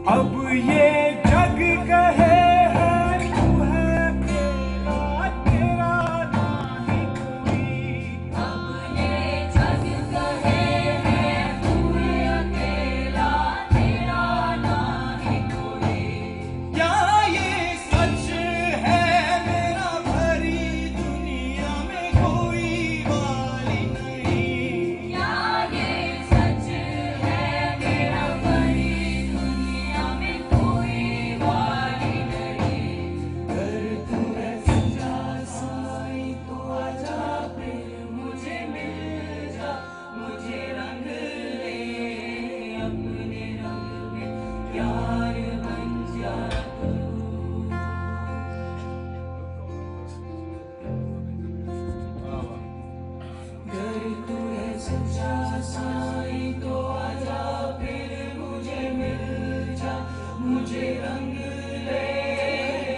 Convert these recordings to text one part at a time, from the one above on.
अब ये जग कहे है तू है अकेला, तेरा नहीं कोई। अब ये जग कहे है तू है अकेला, तेरा नहीं कोई। क्या ये सच है मेरा, भरी दुनिया में कोई वाली नहीं। क्या ये सच है मेरा, बड़ी दुनिया में कोई वाली नहीं। अगर तू है सच्चा साईं तो आजा फिर मुझे मिल जा, मुझे रंग ले अपने रंग में, प्यार बन जा तू। अगर तू है सच्चा साईं तो आजा फिर मुझे मिल जा, मुझे रंग ले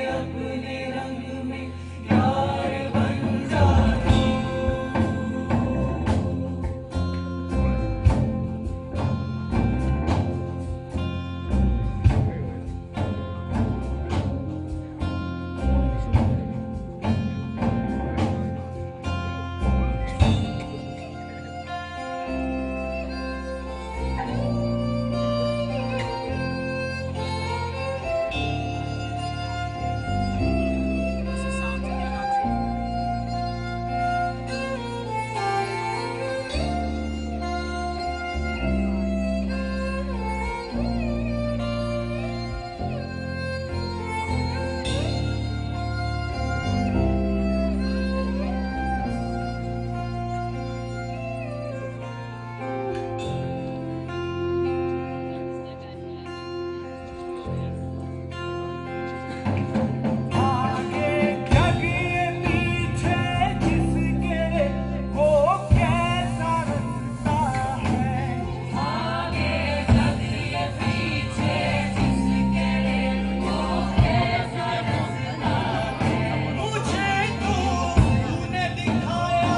अपने रंग में, प्यार बन जा तू। आगे जग ये पीछे जिसके वो कैसा रास्ता है। आगे जग ये पीछे जिसके वो कैसा रास्ता है। मुझे तो तूने दिखाया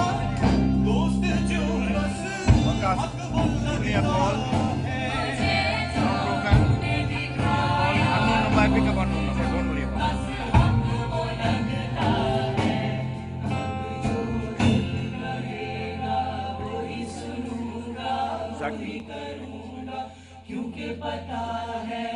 दोस्त जो बस मकबूल लगता है। मुझे जो तूने दिखाया बस हमको लगता है। अब जो दिल कहेगा वही सुनूंगा, वही करूंगा, क्योंकि पता है